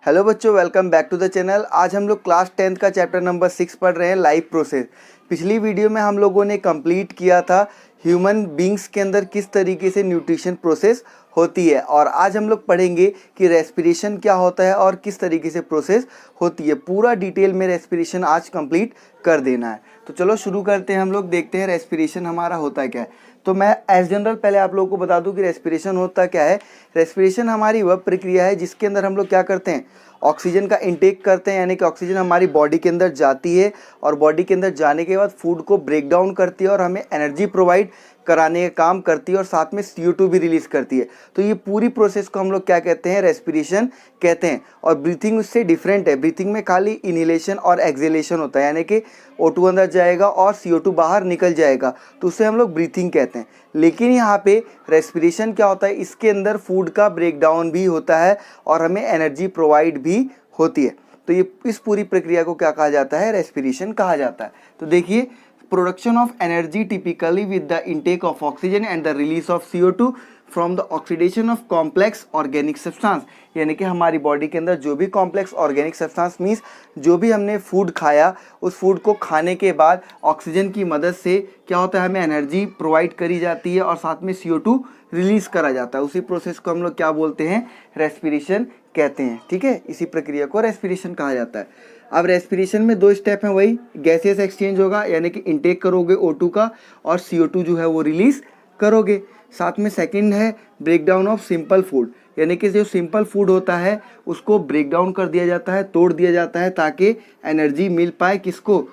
Hello बच्चों, welcome back to the channel. आज हम लोग क्लास 10th का चैप्टर नंबर 6 पढ़ रहे हैं, लाइफ प्रोसेस। पिछली वीडियो में हम लोगों ने कंप्लीट किया था ह्यूमन बींग्स के अंदर किस तरीके से न्यूट्रिशन प्रोसेस होती है, और आज हम लोग पढ़ेंगे कि रेस्पिरेशन क्या होता है और किस तरीके से प्रोसेस होती है। पूरा डिटेल में रेस्पिरेशन आज कंप्लीट कर देना है। तो चलो शुरू करते हैं। हम लोग देखते हैं रेस्पिरेशन हमारा होता क्या है। तो मैं एज जनरल पहले आप लोगों को बता दूं कि रेस्पिरेशन होता क्या है। रेस्पिरेशन हमारी वह प्रक्रिया है जिसके अंदर हम लोग क्या करते हैं, ऑक्सीजन का इंटेक करते हैं, यानी कि ऑक्सीजन हमारी बॉडी के अंदर जाती है और बॉडी के अंदर जाने के बाद फूड को ब्रेक डाउन करती है और हमें एनर्जी प्रोवाइड कराने का काम करती है और साथ में CO2 भी रिलीज करती है। तो ये पूरी प्रोसेस को हम लोग क्या कहते हैं, रेस्पिरेशन कहते हैं। और ब्रीथिंग उससे डिफरेंट है। ब्रीथिंग में खाली इनहेलेशन और एक्सहेलेशन होता है, यानी कि O2 अंदर जाएगा और CO2 बाहर निकल जाएगा, तो उसे हम लोग ब्रीथिंग कहते हैं। लेकिन यहाँ पे रेस्पिरेशन क्या होता है, इसके अंदर फूड का ब्रेक डाउन भी होता है और हमें एनर्जी प्रोवाइड भी होती है। तो ये इस पूरी प्रक्रिया को क्या कहा जाता है, रेस्पिरेशन कहा जाता है। तो देखिए, production of energy typically with the intake of oxygen and the release of CO2 from the oxidation of complex organic substance, यानी कि हमारी बॉडी के अंदर जो भी कॉम्प्लेक्स ऑर्गेनिक सब्सटेंस मीन्स जो भी हमने फूड खाया, उस फूड को खाने के बाद ऑक्सीजन की मदद से क्या होता है, हमें एनर्जी प्रोवाइड करी जाती है और साथ में CO2 रिलीज करा जाता है। उसी प्रोसेस को हम लोग क्या बोलते हैं, रेस्पिरेशन कहते हैं। ठीक है, इसी प्रक्रिया को रेस्पिरेशन कहा जाता है। अब रेस्पिरेशन में दो स्टेप हैं, वही गैसियस एक्सचेंज होगा, यानी कि इनटेक करोगे O2 का और CO2 जो है वो रिलीज करोगे। साथ में सेकंड है break down of simple food, यानी कि जो सिंपल फूड होता है उसको ब्रेक डाउन कर दिया जाता है, तोड़ दिया जाता है, ताकि एनर्जी मिल पाए। किसको,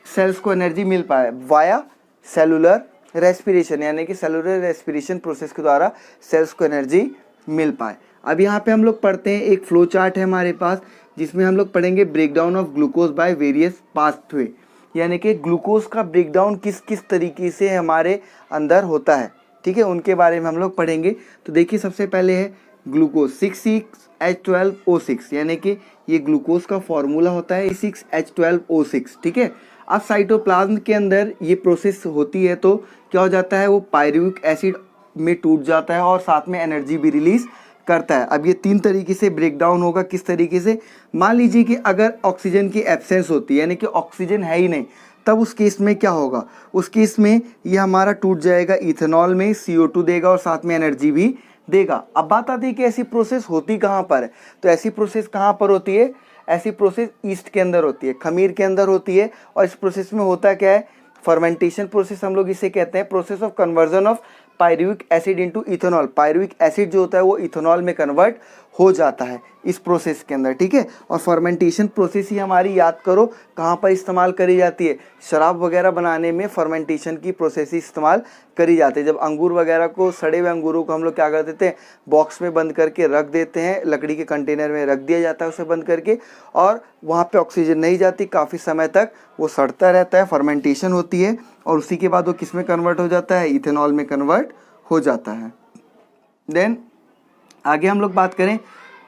सेल्स को एनर्जी मिल पाए वाया सेलुलर रेस्पिरेशन, यानी कि सेलुलर रेस्पिरेशन प्रोसेस के द्वारा सेल्स को एनर्जी मिल पाए। अब यहाँ पे हम लोग पढ़ते हैं, एक फ्लो चार्ट है हमारे पास जिसमें हम लोग पढ़ेंगे break down of glucose by various pathway, यानी कि ग्लूकोज का ब्रेक डाउन किस किस तरीके से हमारे अंदर होता है। ठीक है, उनके बारे में हम लोग पढ़ेंगे। तो देखिए, सबसे पहले है ग्लूकोज 6,6H12O6, यानी कि ये ग्लूकोज का फॉर्मूला होता है 6H12O6। ठीक है, अब साइटोप्लाज्म के अंदर ये प्रोसेस होती है तो क्या हो जाता है, वो पायरुविक एसिड में टूट जाता है और साथ में एनर्जी भी रिलीज करता है। अब ये तीन तरीके से ब्रेक डाउन होगा। किस तरीके से, मान लीजिए कि अगर ऑक्सीजन की एब्सेंस होती है, यानी कि ऑक्सीजन है ही नहीं, तब उस केस में क्या होगा, उस केस में ये हमारा टूट जाएगा इथेनॉल में, CO2 देगा और साथ में एनर्जी भी देगा। अब बात आती है कि ऐसी प्रोसेस होती कहाँ पर है। तो ऐसी प्रोसेस कहाँ पर होती है, ऐसी प्रोसेस ईस्ट के अंदर होती है, खमीर के अंदर होती है। और इस प्रोसेस में होता क्या है, फर्मेंटेशन प्रोसेस हम लोग इसे कहते हैं, process of conversion of pyruvic acid into ethanol. Pyruvic acid जो होता है वो इथेनॉल में कन्वर्ट हो जाता है इस प्रोसेस के अंदर। ठीक है, और फर्मेंटेशन प्रोसेस ही हमारी, याद करो, कहाँ पर इस्तेमाल करी जाती है, शराब वगैरह बनाने में फर्मेंटेशन की प्रोसेस ही इस्तेमाल करी जाती है। जब अंगूर वगैरह को, सड़े हुए अंगूरों को हम लोग क्या कर देते हैं, बॉक्स में बंद करके रख देते हैं, लकड़ी के कंटेनर में रख दिया जाता है उसे बंद करके, और वहाँ पे ऑक्सीजन नहीं जाती, काफ़ी समय तक वो सड़ता रहता है, फर्मेंटेशन होती है और उसी के बाद वो किस में कन्वर्ट हो जाता है, इथेनॉल में कन्वर्ट हो जाता है। देन आगे हम लोग बात करें,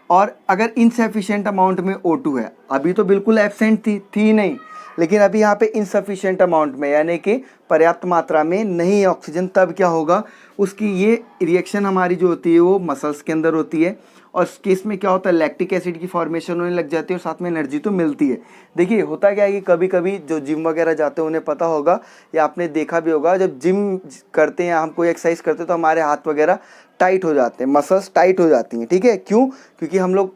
और अगर इनसफिशिएंट अमाउंट में O2 है, अभी तो बिल्कुल एब्सेंट थी नहीं, लेकिन अभी यहाँ पे इनसफिशिएंट अमाउंट में, यानी कि पर्याप्त मात्रा में नहीं है ऑक्सीजन, तब क्या होगा, उसकी ये रिएक्शन हमारी जो होती है वो मसल्स के अंदर होती है। और इस केस में क्या होता है, लैक्टिक एसिड की फॉर्मेशन होने लग जाती है और साथ में एनर्जी तो मिलती है। देखिए, होता क्या है कि कभी कभी जो जिम वगैरह जाते हैं उन्हें पता होगा या आपने देखा भी होगा, जब जिम करते हैं, हम कोई एक्सरसाइज करते हैं तो हमारे हाथ वगैरह टाइट हो जाते हैं, मसल्स टाइट हो जाती हैं। ठीक है, क्यों, क्योंकि हम लोग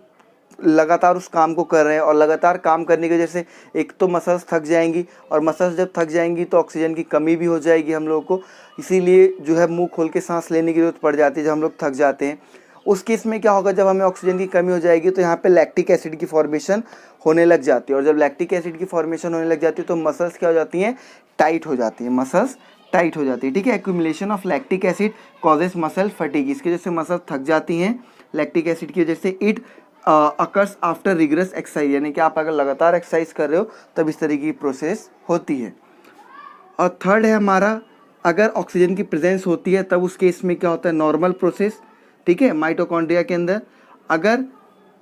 लगातार उस काम को कर रहे हैं और लगातार काम करने की वजह से एक तो मसल्स थक जाएंगी, और मसल्स जब थक जाएंगी तो ऑक्सीजन की कमी भी हो जाएगी हम लोगों को, इसीलिए जो है मुंह खोल के सांस लेने की जरूरत पड़ जाती है जब हम लोग थक जाते हैं। उस केस में क्या होगा, जब हमें ऑक्सीजन की कमी हो जाएगी तो यहाँ पे लैक्टिक एसिड की फॉर्मेशन होने लग जाती है, और जब लैक्टिक एसिड की फॉर्मेशन होने लग जाती है तो मसल्स क्या हो जाती हैं, टाइट हो जाती है, मसल्स टाइट हो जाती है। ठीक है, accumulation of lactic acid causes muscle fatigue, इसकी वजह से मसल्स थक जाती हैं लैक्टिक एसिड की वजह से। It occurs after rigorous exercise, यानी कि आप अगर लगातार एक्सरसाइज कर रहे हो तब इस तरीके की प्रोसेस होती है। और थर्ड है हमारा, अगर ऑक्सीजन की प्रेजेंस होती है तब उस केस में क्या होता है, नॉर्मल प्रोसेस। ठीक है, माइटोकॉन्ड्रिया के अंदर अगर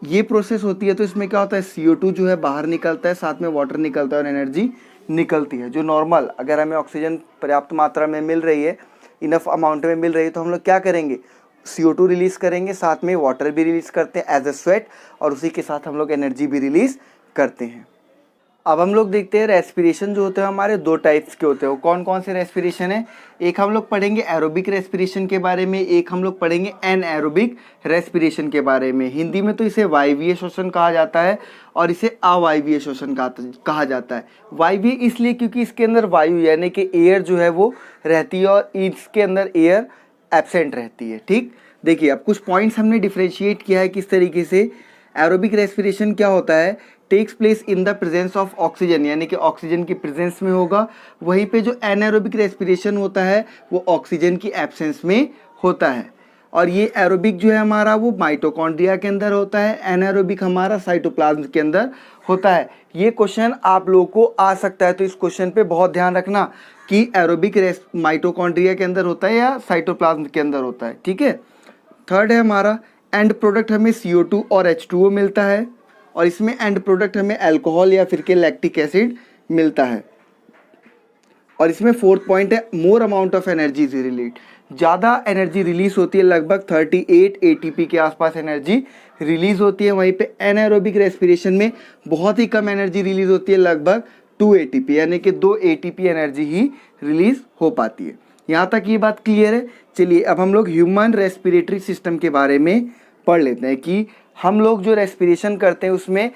ये प्रोसेस होती है तो इसमें क्या होता है, CO2 जो है बाहर निकलता है, साथ में वाटर निकलता है और एनर्जी निकलती है। जो नॉर्मल, अगर हमें ऑक्सीजन पर्याप्त मात्रा में मिल रही है, इनफ अमाउंट में मिल रही है, तो हम लोग क्या करेंगे, CO2 रिलीज़ करेंगे, साथ में वाटर भी रिलीज़ करते हैं एज अ स्वेट, और उसी के साथ हम लोग एनर्जी भी रिलीज़ करते हैं। अब हम लोग देखते हैं रेस्पिरेशन जो होते हैं हमारे दो टाइप्स के होते हैं। वो कौन कौन से रेस्पिरेशन है? एक हम लोग पढ़ेंगे एरोबिक रेस्पिरेशन के बारे में, एक हम लोग पढ़ेंगे एनएरोबिक रेस्पिरेशन के बारे में। हिंदी में तो इसे वायवीय श्वसन कहा जाता है और इसे अवायवीय श्वसन कहा जाता है। वायवीय इसलिए क्योंकि इसके अंदर वायु यानी कि एयर जो है वो रहती है और इसके अंदर एयर एब्सेंट रहती है। ठीक, देखिए अब कुछ पॉइंट्स हमने डिफ्रेंशिएट किया है किस तरीके से। एरोबिक रेस्पिरेशन क्या होता है? Takes place in the presence of oxygen, यानी कि ऑक्सीजन की प्रेजेंस में होगा। वहीं पे जो एनारोबिक रेस्पिरेशन होता है वो ऑक्सीजन की एब्सेंस में होता है। और ये एरोबिक जो है हमारा वो माइटोकॉन्ड्रिया के अंदर होता है, एनारोबिक हमारा साइटोप्लाज्म के अंदर होता है। ये क्वेश्चन आप लोगों को आ सकता है, तो इस क्वेश्चन पे बहुत ध्यान रखना कि एरोबिक माइटोकॉन्ड्रिया के अंदर होता है या साइटोप्लाज्म के अंदर होता है। ठीक है, थर्ड है हमारा एंड प्रोडक्ट हमें CO2 और H2O मिलता है, और इसमें एंड प्रोडक्ट हमें अल्कोहल या फिर के लैक्टिक एसिड मिलता है। और इसमें फोर्थ पॉइंट है more amount of energy is release, ज़्यादा एनर्जी रिलीज होती है, लगभग 38 ATP के आसपास एनर्जी रिलीज होती है। वहीं पे एनारोबिक रेस्पिरेशन में बहुत ही कम एनर्जी रिलीज होती है, लगभग 2 ATP, यानी कि 2 ATP एनर्जी ही रिलीज हो पाती है। यहाँ तक ये बात क्लियर है। चलिए अब हम लोग ह्यूमन रेस्पिरेटरी सिस्टम के बारे में पढ़ लेते हैं कि हम लोग जो रेस्पिरेशन करते हैं उसमें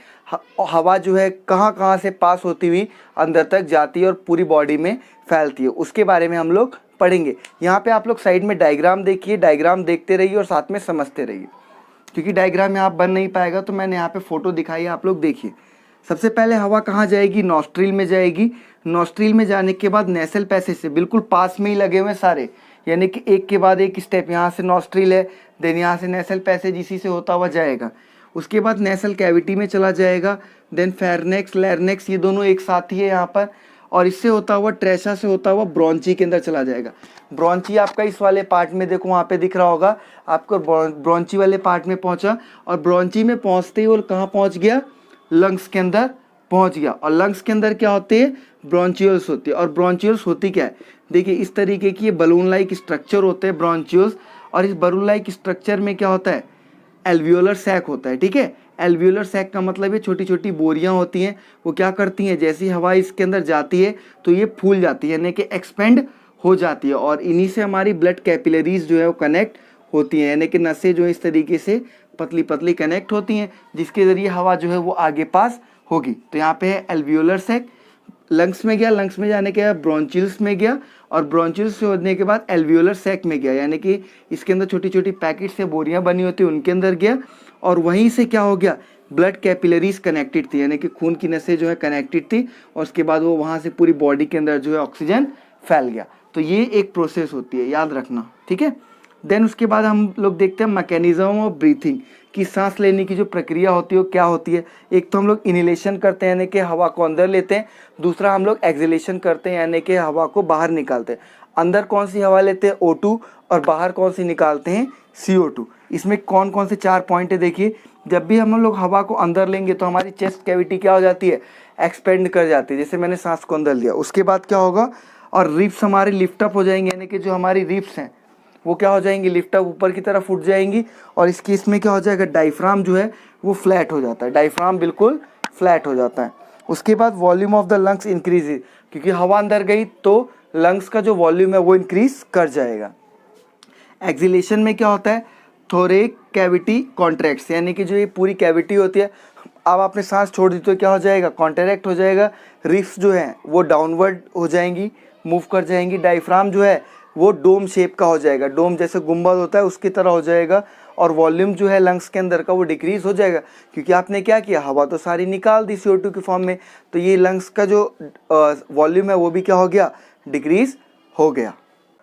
हवा जो है कहाँ कहाँ से पास होती हुई अंदर तक जाती है और पूरी बॉडी में फैलती है, उसके बारे में हम लोग पढ़ेंगे। यहाँ पे आप लोग साइड में डायग्राम देखिए, डायग्राम देखते रहिए और साथ में समझते रहिए, क्योंकि डायग्राम यहाँ बन नहीं पाएगा तो मैंने यहाँ पे फोटो दिखाई है, आप लोग देखिए। सबसे पहले हवा कहाँ जाएगी? नॉस्ट्रिल में जाएगी। नॉस्ट्रिल में जाने के बाद नेसल पैसेज से बिल्कुल पास में ही लगे हुए सारे, यानी कि एक के बाद एक स्टेप। यहाँ से नॉस्ट्रिल है, देन यहाँ से नेसल पैसेज इसी से होता हुआ जाएगा। उसके बाद नेसल कैविटी में चला जाएगा, देन फेरनेक्स लैरनेक्स, ये दोनों एक साथ ही है यहाँ पर, और इससे होता हुआ ट्रेशा से होता हुआ ब्रोंची के अंदर चला जाएगा। ब्रोंची आपका इस वाले पार्ट में देखो वहाँ पे दिख रहा होगा आपको, ब्रोंची वाले पार्ट में पहुँचा, और ब्रोंची में पहुँचते ही वो कहाँ पहुँच गया? लंग्स के अंदर पहुँच गया। और लंग्स के अंदर क्या होते हैं? ब्रोंचियोल्स होती है। और ब्रोंचियोल्स होती क्या है? देखिए इस तरीके की ये बलून लाइक स्ट्रक्चर होते हैं ब्रोंचियोल्स, और इस बलून लाइक स्ट्रक्चर में क्या होता है? एल्वियोलर सैक होता है। ठीक है, एल्वियोलर सैक का मतलब ये छोटी छोटी बोरियां होती हैं, वो क्या करती हैं? जैसी हवा इसके अंदर जाती है तो ये फूल जाती है, यानी कि एक्सपेंड हो जाती है, और इन्हीं से हमारी ब्लड कैपिलरीज जो है वो कनेक्ट होती हैं, यानी कि नसें जो इस तरीके से पतली पतली कनेक्ट होती हैं, जिसके ज़रिए हवा जो है वो आगे पास होगी। तो यहाँ पे है एल्वियोलर सैक। लंग्स में गया, लंग्स में जाने के बाद ब्रोंचिल्स में गया, और ब्रोंचिल्स से होने के बाद एल्वियोलर सैक में गया, यानी कि इसके अंदर छोटी छोटी पैकेट से बोरियां बनी होती है उनके अंदर गया, और वहीं से क्या हो गया? ब्लड कैपिलरीज कनेक्टेड थी, यानी कि खून की नसें जो है कनेक्टेड थी, और उसके बाद वो वहाँ से पूरी बॉडी के अंदर जो है ऑक्सीजन फैल गया। तो ये एक प्रोसेस होती है, याद रखना। ठीक है, देन उसके बाद हम लोग देखते हैं मैकेनिज्म ऑफ ब्रीथिंग, कि सांस लेने की जो प्रक्रिया होती है वो क्या होती है। एक तो हम लोग इनहेलेशन करते हैं, यानी कि हवा को अंदर लेते हैं, दूसरा हम लोग एक्सहेलेशन करते हैं, यानी कि हवा को बाहर निकालते हैं। अंदर कौन सी हवा लेते हैं? O2, और बाहर कौन सी निकालते हैं? CO2। इसमें कौन कौन से 4 पॉइंट है? देखिए, जब भी हम लोग हवा को अंदर लेंगे तो हमारी चेस्ट कैविटी क्या हो जाती है? एक्सपेंड कर जाती है, जैसे मैंने सांस को अंदर लिया। उसके बाद क्या होगा? और रिप्स हमारे लिफ्टअप हो जाएंगे, यानी कि जो हमारी रिप्स हैं वो क्या हो जाएंगी? लिफ्टअप ऊपर की तरफ उठ जाएंगी, और इसकी इसमें क्या हो जाएगा? डायफ्राम जो है वो फ्लैट हो जाता है, डायफ्राम बिल्कुल फ्लैट हो जाता है। उसके बाद volume of the lungs increase, क्योंकि हवा अंदर गई तो लंग्स का जो वॉल्यूम है वो इंक्रीज कर जाएगा। एक्सहेलेशन में क्या होता है? थोरेक कैविटी कॉन्ट्रैक्ट्स, यानी कि जो ये पूरी कैविटी होती है, अब आपने सांस छोड़ दी तो क्या हो जाएगा? कॉन्ट्रैक्ट हो जाएगा। रिप्स जो है वो डाउनवर्ड हो जाएंगी, मूव कर जाएंगी। डायफ्राम जो है वो डोम शेप का हो जाएगा, डोम जैसे गुंबद होता है उसकी तरह हो जाएगा, और वॉल्यूम जो है लंग्स के अंदर का वो डिक्रीज हो जाएगा, क्योंकि आपने क्या किया? हवा तो सारी निकाल दी CO2 के फॉर्म में, तो ये लंग्स का जो वॉल्यूम है वो भी क्या हो गया? डिक्रीज हो गया।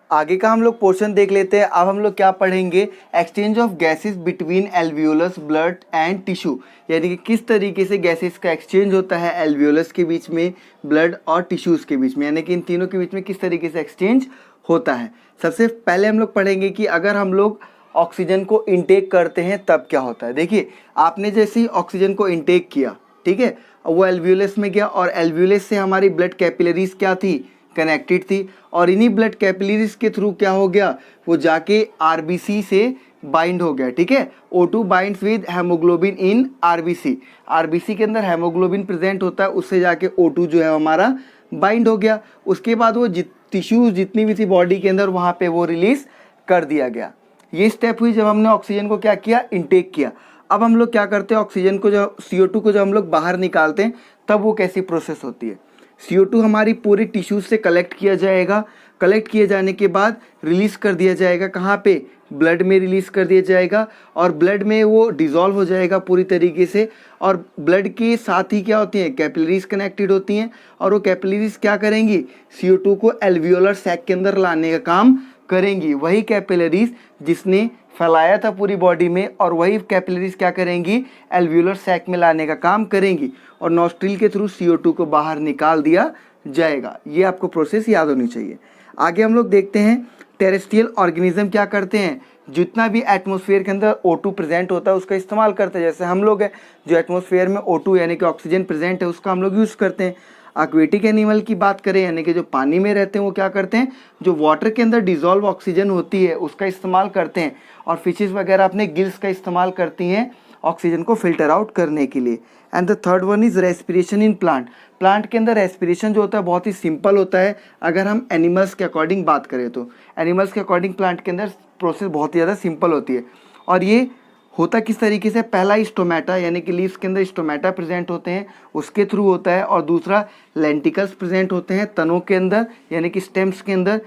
आगे का हम लोग पोर्शन देख लेते हैं। अब हम लोग क्या पढ़ेंगे? Exchange of gases between alveolus blood and tissue, यानी कि किस तरीके से गैसेस का एक्सचेंज होता है एल्वियोलस के बीच में, ब्लड और टिश्यूज़ के बीच में, यानी कि इन तीनों के बीच में किस तरीके से एक्सचेंज होता है। सबसे पहले हम लोग पढ़ेंगे कि अगर हम लोग ऑक्सीजन को इनटेक करते हैं तब क्या होता है। देखिए, आपने जैसे ही ऑक्सीजन को इनटेक किया, ठीक है, वो एल्वियोलस में गया, और एल्वियोलस से हमारी ब्लड कैपिलरीज क्या थी? कनेक्टेड थी, और इन्हीं ब्लड कैपिलरीज के थ्रू क्या हो गया? वो जाके RBC से बाइंड हो गया, ठीक है। O2 binds with haemoglobin in RBC, RBC के अंदर हेमोग्लोबिन प्रेजेंट होता है, उससे जाके O2 जो है हमारा बाइंड हो गया। उसके बाद वो टिश्यूज जितनी भी थी बॉडी के अंदर वहाँ पे वो रिलीज कर दिया गया। ये स्टेप हुई जब हमने ऑक्सीजन को क्या किया, इनटेक किया। अब हम लोग क्या करते हैं, ऑक्सीजन को जब CO2 को जब हम लोग बाहर निकालते हैं तब वो कैसी प्रोसेस होती है। CO2 हमारी पूरी टिश्यूज से कलेक्ट किया जाएगा, कलेक्ट किए जाने के बाद रिलीज़ कर दिया जाएगा, कहाँ पे, ब्लड में रिलीज़ कर दिया जाएगा, और ब्लड में वो डिज़ोल्व हो जाएगा पूरी तरीके से। और ब्लड के साथ ही क्या होती हैं, कैपिलरीज कनेक्टेड होती हैं, और वो कैपिलरीज क्या करेंगी, CO2 को एल्वियोलर सैक के अंदर लाने का काम करेंगी। वही कैपिलरीज जिसने फैलाया था पूरी बॉडी में, और वही कैपिलरीज क्या करेंगी, एल्वियोलर सैक में लाने का काम करेंगी, और नॉस्ट्रिल के थ्रू CO2 को बाहर निकाल दिया जाएगा। ये आपको प्रोसेस याद होनी चाहिए। आगे हम लोग देखते हैं टेरेस्ट्रियल ऑर्गेनिज्म क्या करते हैं, जितना भी एटमॉस्फेयर के अंदर O2 प्रेजेंट होता है उसका इस्तेमाल करते हैं। जैसे हम लोग हैं, जो एटमॉस्फेयर में O2 यानी कि ऑक्सीजन प्रेजेंट है उसका हम लोग यूज़ करते हैं। एक्वेटिक एनिमल की बात करें, यानी कि जो पानी में रहते हैं, वो क्या करते हैं, जो वाटर के अंदर डिजॉल्व ऑक्सीजन होती है उसका इस्तेमाल करते हैं। और फिशेस वगैरह अपने गिल्स का इस्तेमाल करती हैं ऑक्सीजन को फिल्टर आउट करने के लिए। And the third one is respiration in plant. Plant के अंदर रेस्पिरेशन जो होता है बहुत ही सिंपल होता है। अगर हम एनिमल्स के अकॉर्डिंग बात करें तो एनिमल्स के अकॉर्डिंग प्लांट के अंदर प्रोसेस बहुत ही ज़्यादा सिंपल होती है। और ये होता किस तरीके से, पहला स्टोमेटा यानी कि लीव्स के अंदर स्टोमेटा प्रेजेंट होते हैं, उसके थ्रू होता है। और दूसरा लेंटिकल्स प्रेजेंट होते हैं तनों के अंदर यानी कि स्टेम्स के अंदर।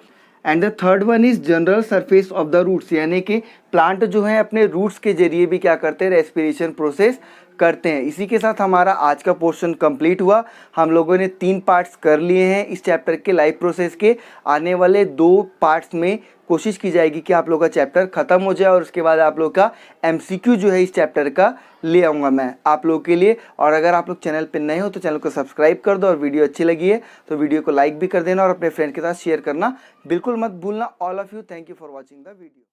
And the third one is general surface of the roots, यानी कि प्लांट जो है अपने रूट्स के जरिए भी क्या करते हैं, रेस्पिरेशन प्रोसेस करते हैं। इसी के साथ हमारा आज का पोर्शन कंप्लीट हुआ। हम लोगों ने 3 पार्ट्स कर लिए हैं इस चैप्टर के लाइफ प्रोसेस के। आने वाले 2 पार्ट्स में कोशिश की जाएगी कि आप लोग का चैप्टर खत्म हो जाए, और उसके बाद आप लोग का MCQ जो है इस चैप्टर का ले आऊँगा मैं आप लोग के लिए। और अगर आप लोग चैनल पर नए हो तो चैनल को सब्सक्राइब कर दो, और वीडियो अच्छी लगी है तो वीडियो को लाइक भी कर देना, और अपने फ्रेंड के साथ शेयर करना बिल्कुल मत भूलना। All of you, thank you for watching the video.